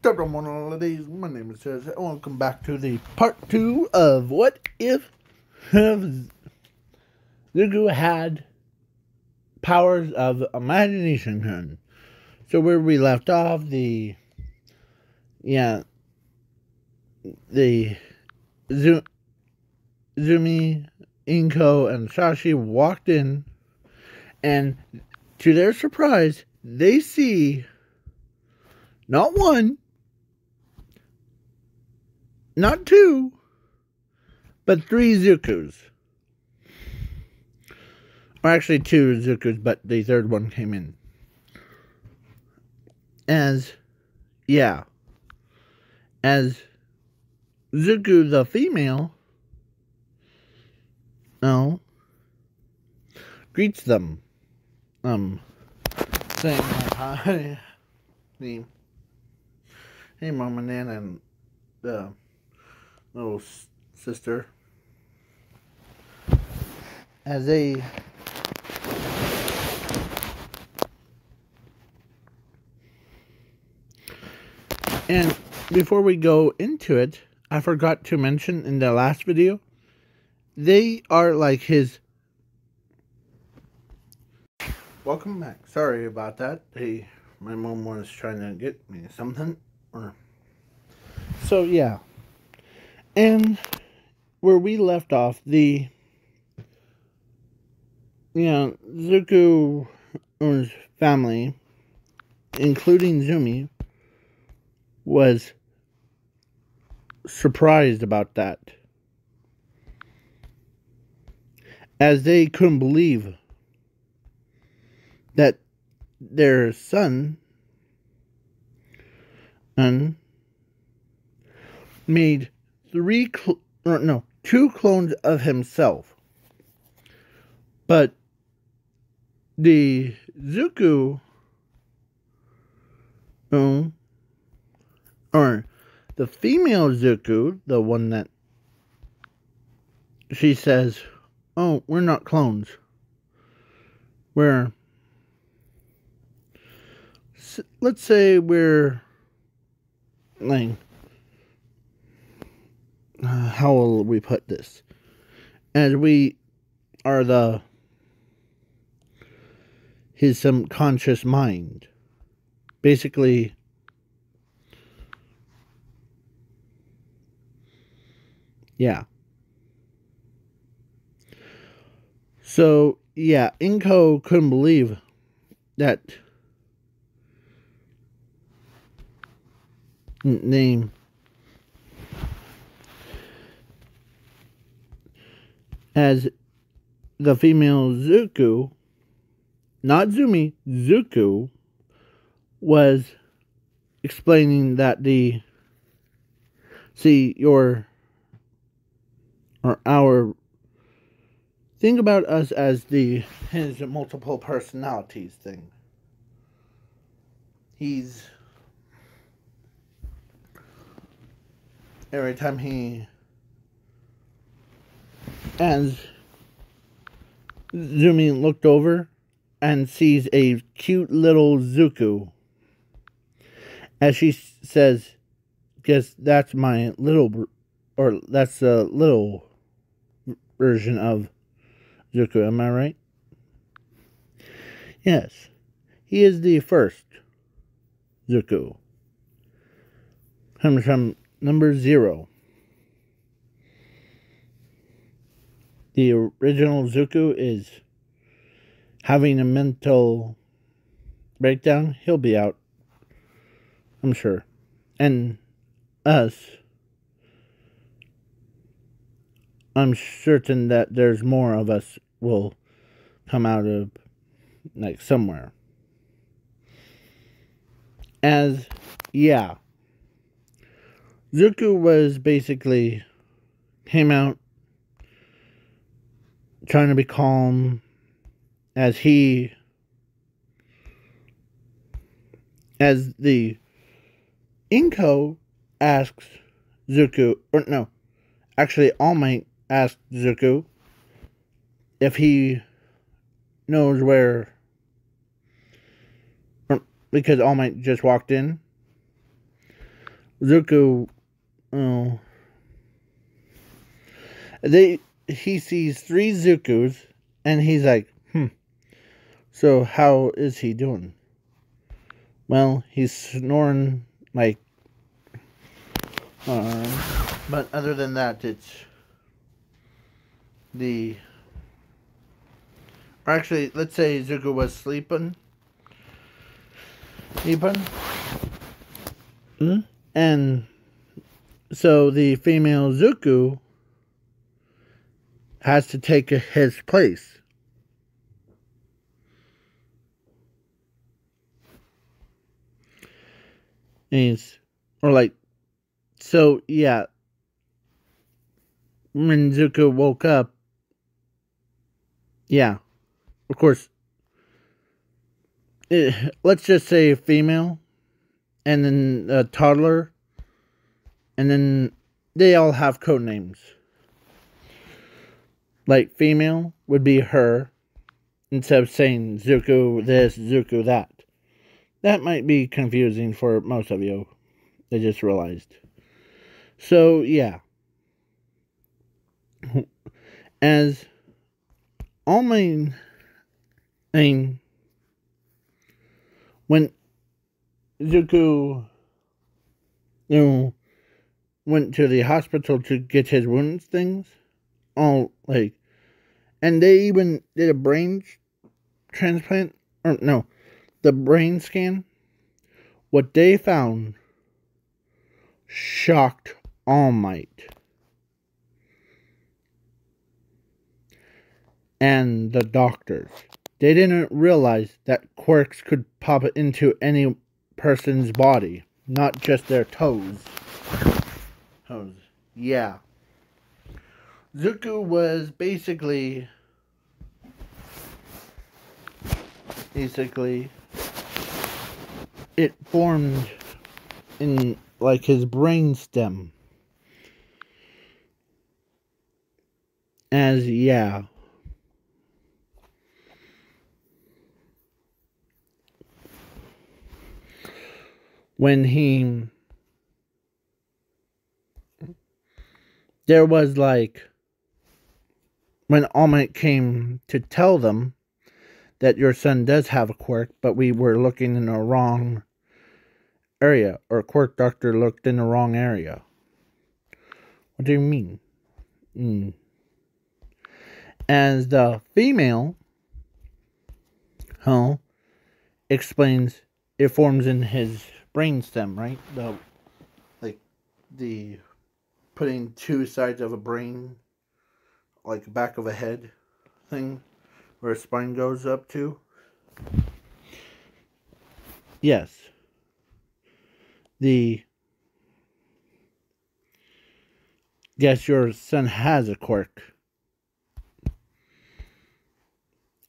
Ladies, my name is Jez. Welcome back to the part 2 of What If Zugu had powers of imagination. So where we left off, the Zumi, Inko, and Shashi walked in, and to their surprise, they see not one, not two, but 3 Zukus. Or actually 2 Zukus, but the third one came in. As Zuku the female, greets them, saying hi, hey Mom and Nana and the little sister, as they and before we go into it, I forgot to mention in the last video, they are like his. Welcome back. Sorry about that. My mom was trying to get me something. So yeah. And where we left off, the Zuku's family, including Zumi, was surprised about that, as they couldn't believe that their son made 2 clones of himself. But the Zuku, or the female Zuku, the one that she says, "Oh, we're not clones. Let's say we're like, how will we put this? As we are his subconscious mind. Basically, yeah. So, yeah, Inko couldn't believe that name. As the female Zuku, not Zumi, Zuku, was explaining that our think about us as his multiple personalities thing. He's, every time as Zumi looked over and sees a cute little Zuku, as she says, "Guess that's my little, or that's a little version of Zuku, am I right?" Yes, he is the first Zuku. Comes from number 0. The original Zuku is having a mental breakdown. He'll be out, I'm sure. And us, I'm certain that there's more of us will come out of, like, somewhere. As, yeah, Zuku was basically, came out trying to be calm, as the Inko asks Zuku, or no, actually All Might asked Zuku if he knows where, because All Might just walked in, Zuko, oh, he sees three Zukus, and he's like, so how is he doing? Well, he's snoring like, but other than that, it's the. Or actually, let's say Zuko was sleeping. And so the female Zuko has to take his place. So yeah, when Zuko woke up, yeah, of course, let's just say female, and then a toddler, and then they all have code names. Like female would be her, instead of saying Zuko this, Zuko that. That might be confusing for most of you. I just realized. So yeah, as all my when Zuko, went to the hospital to get his wounds things, and they even did a brain transplant, or no, the brain scan. What they found shocked All Might and the doctors. They didn't realize that quirks could pop into any person's body, not just their toes. Yeah. Zuko was basically it formed in like his brain stem. As yeah. When there was like when All Might came to tell them that your son does have a quirk, but we were looking in the wrong area, or quirk doctor looked in the wrong area. What do you mean? As the female, explains it forms in his brainstem, right? The putting two sides of a brain, like back of a head thing, where a spine goes up to. Yes. Yes, your son has a quirk.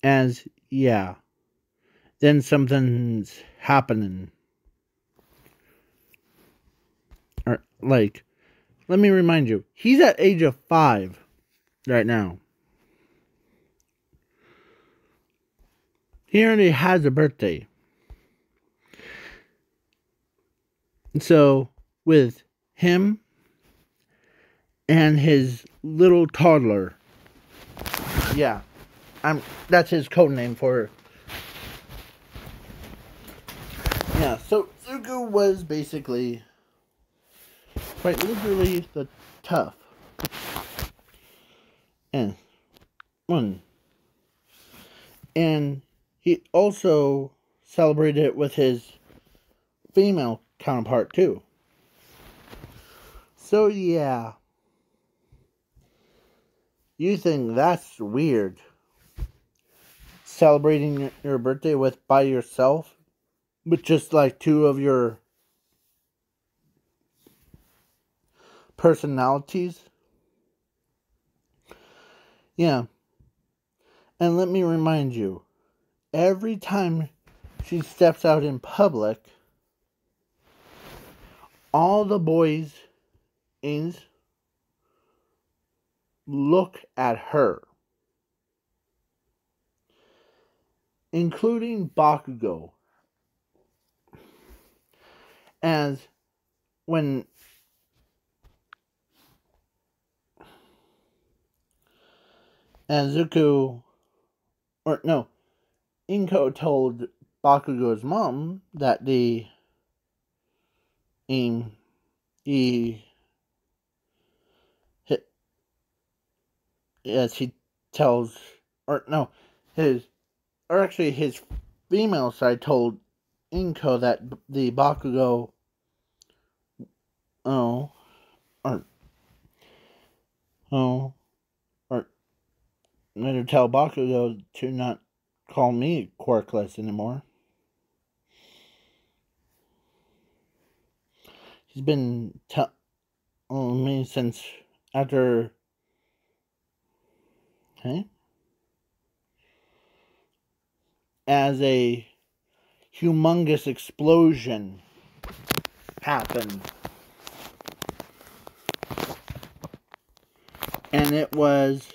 As, yeah. Then something's happening. Or, like, let me remind you, he's at age of 5 right now. He already has a birthday. So, with him and his little toddler, yeah, that's his code name for. Yeah, so Zuko was basically quite literally the tough and one. And he also celebrated it with his female counterpart too. So yeah. You think that's weird? Celebrating your birthday with by yourself? With just like two of your personalities? Yeah. And let me remind you, every time she steps out in public, all the boys look at her, including Bakugo. As when Zuko, or no, Inko told Bakugo's mom that he yes, he tells, or no, his female side told Inko that the Bakugo, oh, or, oh, or, made her tell Bakugo to not call me quirkless anymore. He's been telling me since after, okay, as a humongous explosion happened. And it was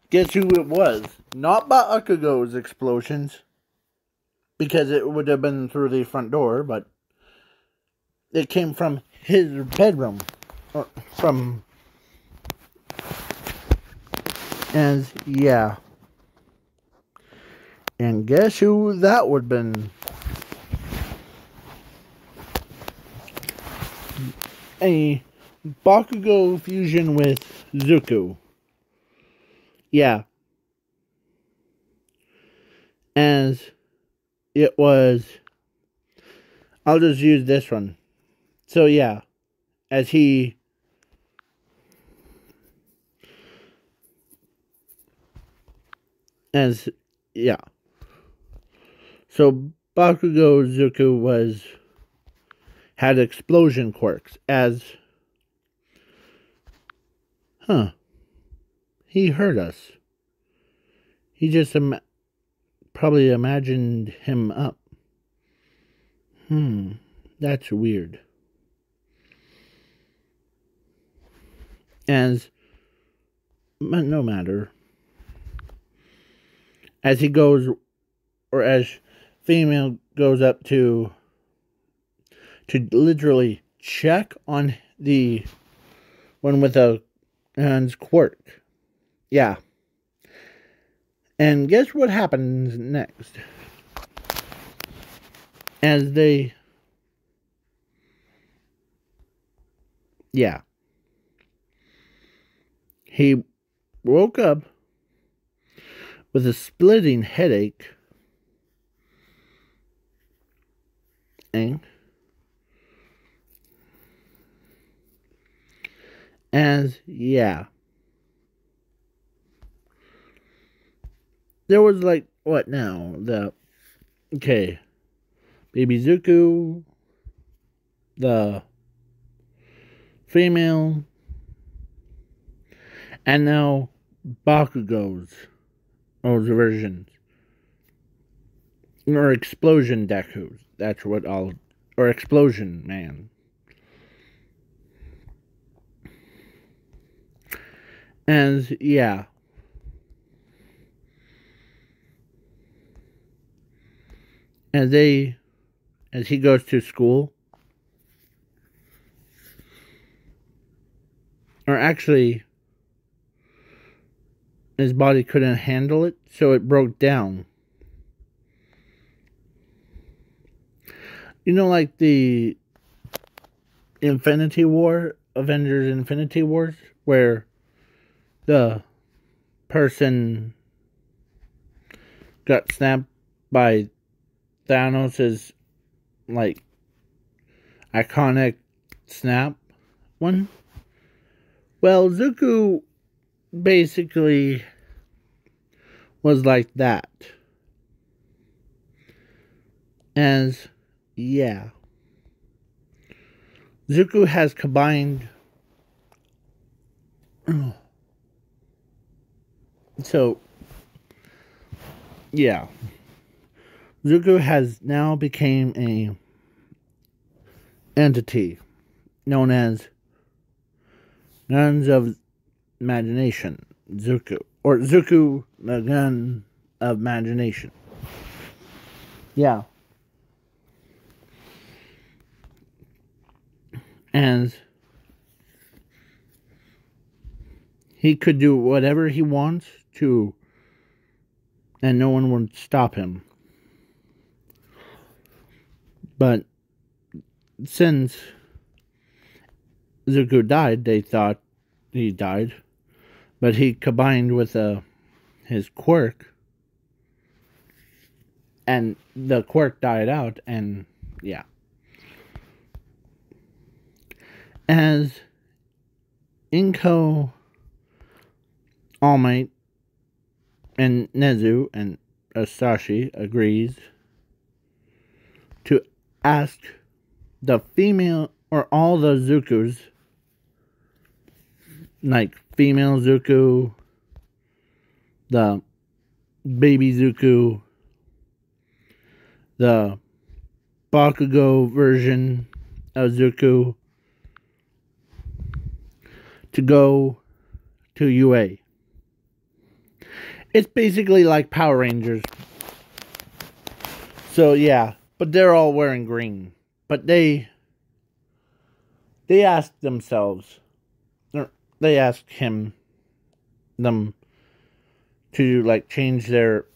guess who it was? Not Bakugo's explosions, because it would have been through the front door, but it came from his bedroom, or from, and yeah. And guess who that would have been? A Bakugo fusion with Zuko. Yeah. As it was, I'll just use this one. So yeah, as he yeah. So Bakugo Zuko had explosion quirks as he heard us. He just probably imagined him up. That's weird. No matter. As he goes, or as female goes up to literally check on the one with a hand's quirk. Yeah. And guess what happens next? As they, yeah. He woke up with a splitting headache. Yeah. There was like, what now? Okay. Baby Zuko, the female, and now Bakugo's versions. Or explosion dekus. That's what or explosion man. And yeah. As he goes to school, or actually his body couldn't handle it, so it broke down. You know, like the Avengers Infinity Wars, where the person got snapped by Thanos' like iconic snap one. Well, Zuko basically was like that. As yeah. Zuko has combined. So yeah. Zuko has now became a entity known as Guns of Imagination. Zuko. Or Zuko, the Gun of Imagination. Yeah. And he could do whatever he wants to, and no one would stop him. But since Zuko died, they thought he died. But he combined with his quirk, and the quirk died out, and yeah. As Inko, All Might, and Nezu and Asashi agrees to ask the female or all the Zukus, like female Zuko, the baby Zuko, the Bakugo version of Zuko, to go to UA. It's basically like Power Rangers. So yeah, but they're all wearing green. But they asked themselves, or they asked them to like change their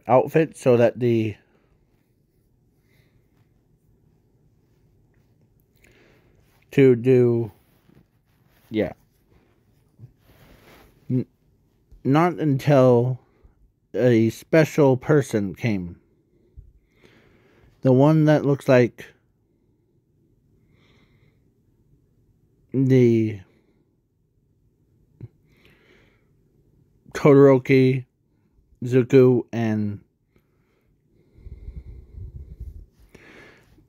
outfit so that to do, yeah. Not until a special person came. The one that looks like the Todoroki, Zuko, and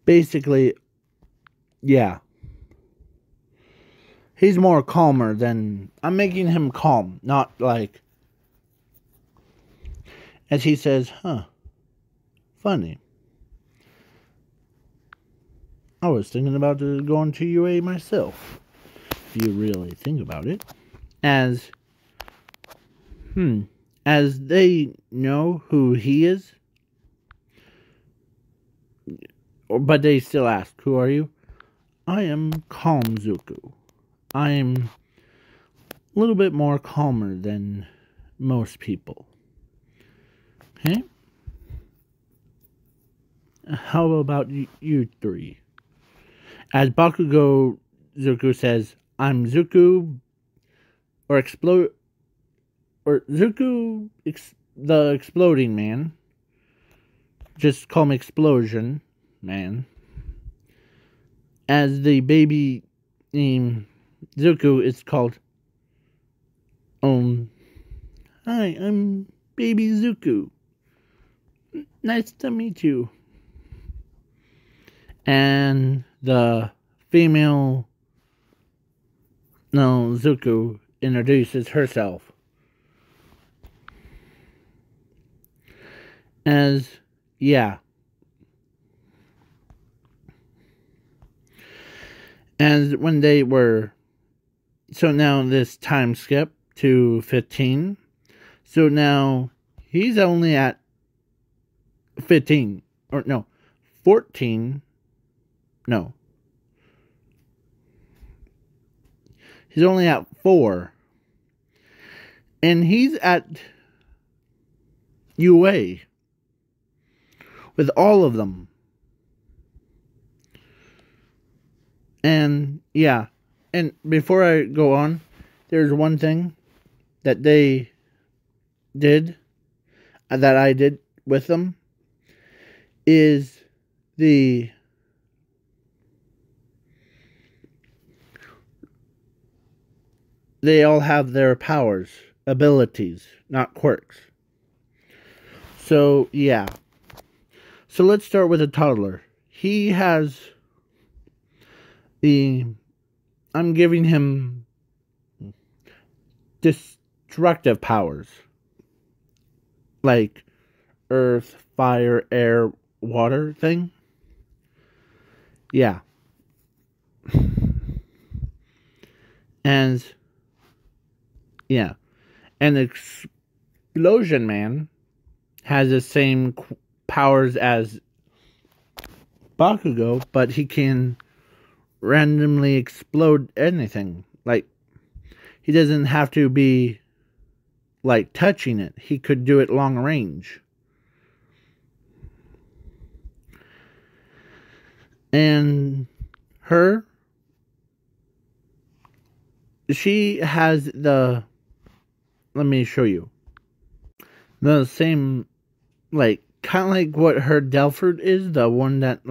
basically, yeah. He's more calmer than... I'm making him calm, not like... As he says, funny. I was thinking about going to UA myself, if you really think about it. As they know who he is, but they still ask, who are you? I am Calm Zuko. I am a little bit more calmer than most people. Okay? How about you three? As Bakugo Zuko says, I'm Zuko, or Zuko, the exploding man. Just call me Explosion Man. As the baby Zuko is called, hi, I'm baby Zuko. Nice to meet you. And the female Zuko introduces herself as, yeah. As when they were, so now this time skip to 15. So now he's only at 15, or no, 14. No. He's only at 4. And he's at UA with all of them. And yeah, and before I go on, there's one thing that they did, that I did with them, is they all have their powers, abilities, not quirks. So yeah. So let's start with a toddler. He has I'm giving him destructive powers. Like earth, fire, air, water thing. Yeah. And yeah. And Explosion Man has the same powers as Bakugo, but he can randomly explode anything. Like, he doesn't have to be, like, touching it. He could do it long range. And her, she has the, let me show you, the same, like, kind of like what her Delford is, the one that's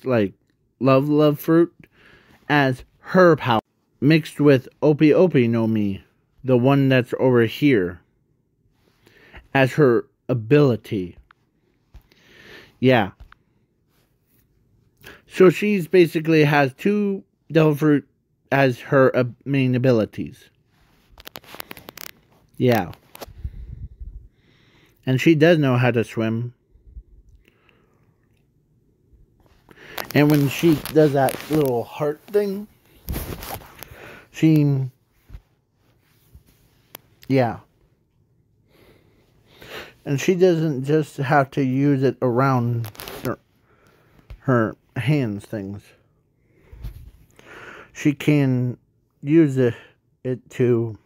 like love fruit, as her power, mixed with Opi Opi no Mi, the one that's over here, as her ability. Yeah. So she's basically has two devil fruit as her main abilities. Yeah. And she does know how to swim. And when she does that little heart thing, she... yeah. And she doesn't just have to use it around her hands things. She can use it to...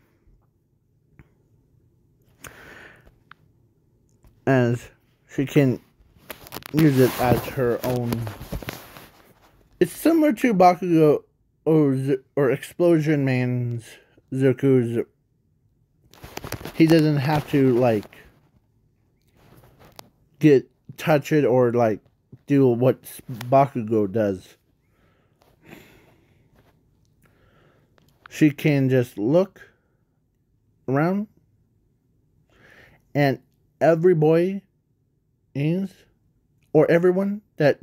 as she can use it as her own. It's similar to Bakugo or Explosion Man's Zuku's. He doesn't have to like touch it or like do what Bakugo does. She can just look around, and every boy is, or everyone that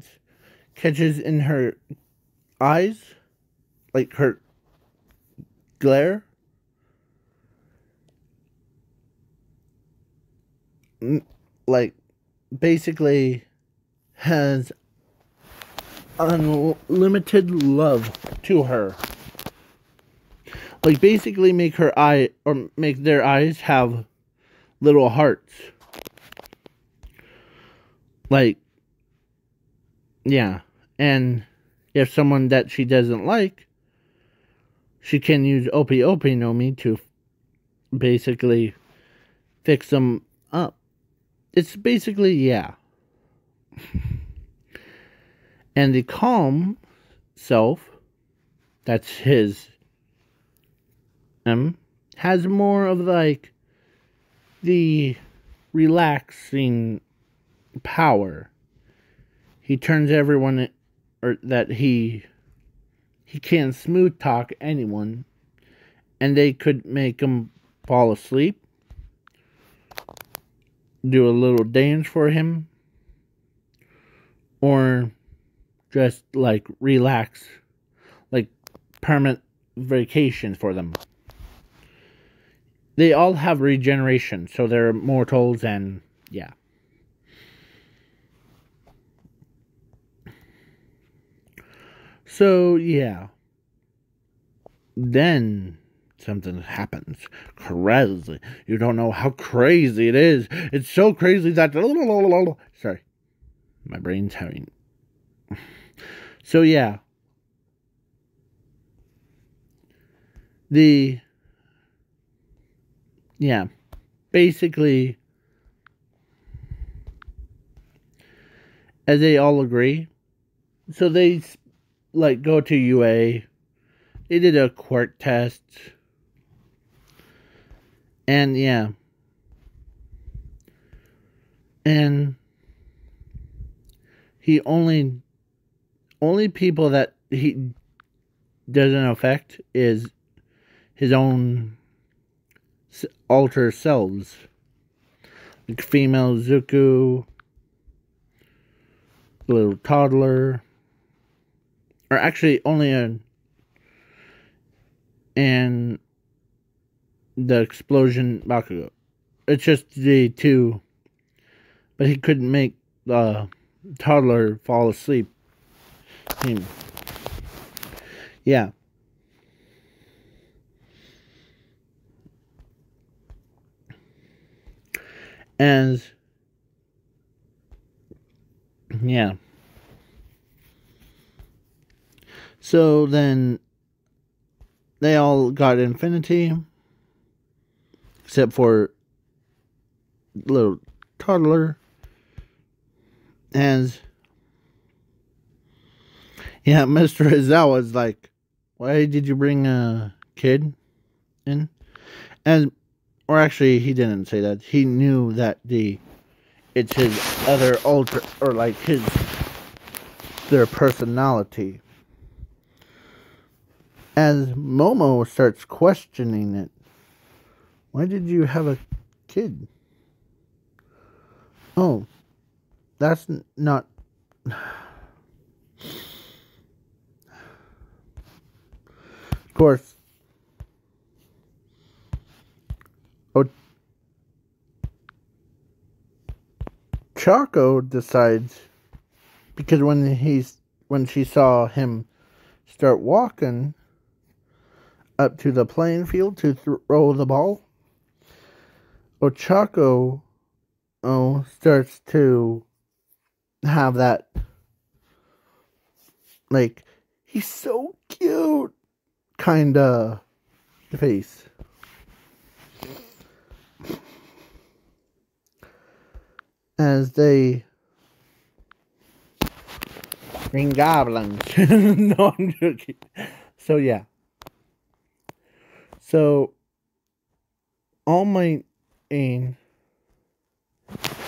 catches in her eyes, like her glare, like basically has unlimited love to her. Like basically make her eye, or make their eyes have little hearts. Like, yeah. And if someone that she doesn't like, she can use Opi Opi no Mi to basically fix them up. It's basically, yeah. And the calm self, that's his, has more of like the relaxing power. He turns everyone, or that he can smooth talk anyone, and they could make him fall asleep, do a little dance for him, or just like relax, like permanent vacation for them. They all have regeneration, so they're mortals, and yeah. So, yeah. Then something happens. Crazy. You don't know how crazy it is. It's so crazy that... sorry. My brain's having... So, yeah. Yeah. Basically, as they all agree, so they... like go to UA. They did a quirk test. And yeah. And he only people that he doesn't affect is his own alter selves. Like female Zuko, little toddler. Or actually, only and the explosion Bakugo. It's just the two. But he couldn't make the toddler fall asleep. Yeah. And yeah. So then they all got infinity, except for little toddler. And yeah, Mr. Izawa's like, why did you bring a kid in? And or actually he didn't say that. He knew that it's his other alter, or like their personality. As Momo starts questioning it, why did you have a kid? Oh, that's not. Of course, Choco decides, because when she saw him start walking up to the playing field to throw the ball, Ochako starts to have that, like, he's so cute kind of face. As they Green Goblins. No, I'm joking. So yeah. So All Might Ain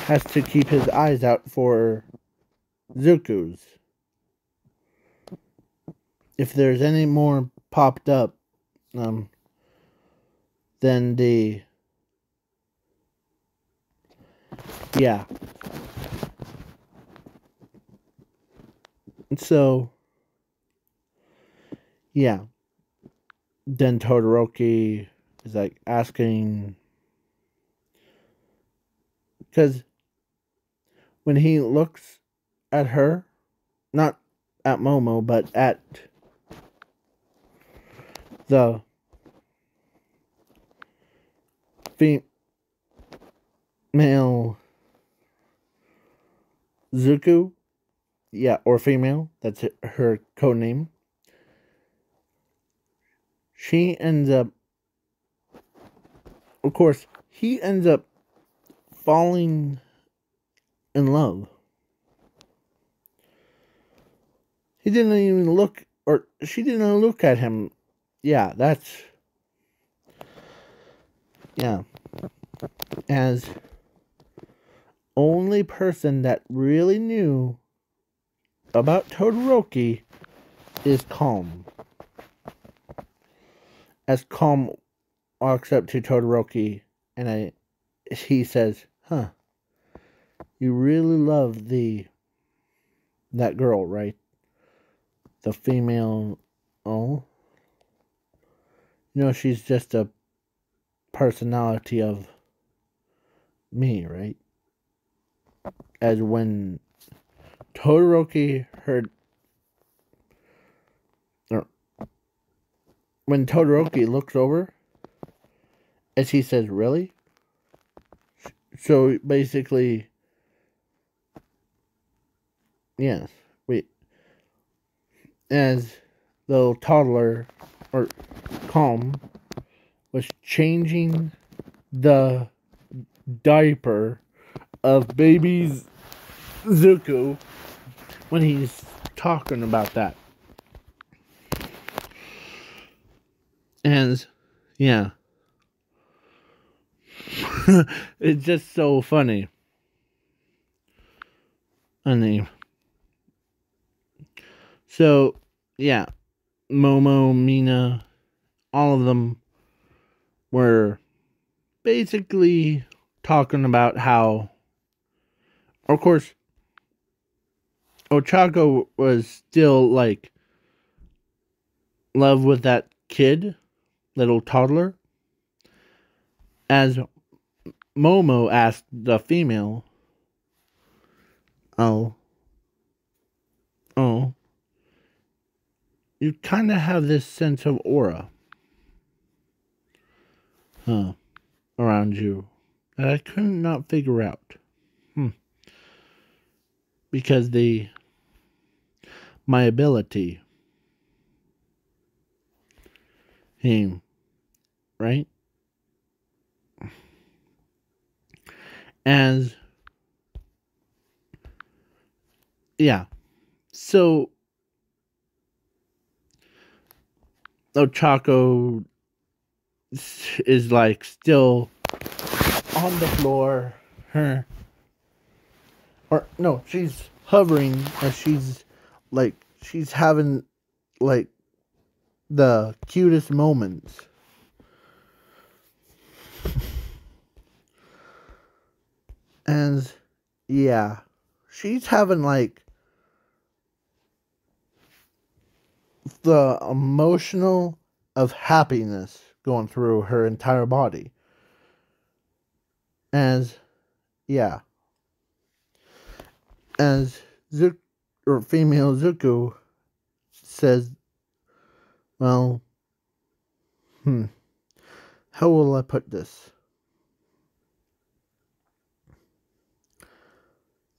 has to keep his eyes out for Zukus. If there's any more popped up, then yeah. So yeah. Then Todoroki is like asking, because when he looks at her, not at Momo, but at the female Zuko, yeah, or female, that's her code name. She ends up, of course, he ends up falling in love. He didn't even look, or she didn't look at him. Yeah, that's, yeah. As only person that really knew about Todoroki is Calm. As Calm walks up to Todoroki and he says, "Huh, you really love that girl, right? The female, oh, she's just a personality of me, right?" As when Todoroki heard, or when Todoroki looks over, as he says, "Really?" So basically, yes, wait. As the toddler, or Calm, was changing the diaper of baby's Zuko when he's talking about that. And yeah. It's just so funny. So yeah, Momo, Mina, all of them were basically talking about how, of course, Ochako was still like love with that kid, little toddler. As Momo asked the female, oh, you kind of have this sense of aura, around you. that I could not figure out. Because my ability, right? As yeah. So Ochako is like still on the floor. She's hovering as she's having like the cutest moments. And yeah, she's having like the emotional of happiness going through her entire body. As yeah, as female Zuko says, well, how will I put this?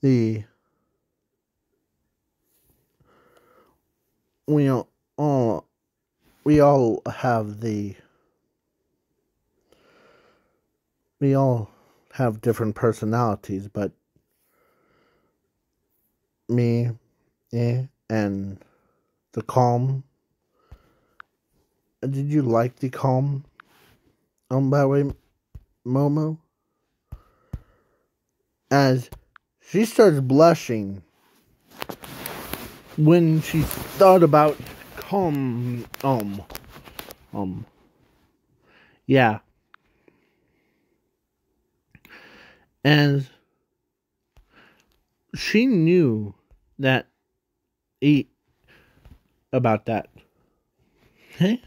We all we all have we all have different personalities, but me, and the calm. Did you like the calm? By the way, Momo, as she starts blushing when she thought about calm. Yeah, and she knew that about that. Okay.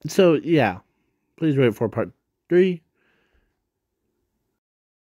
So yeah, please wait for part 3.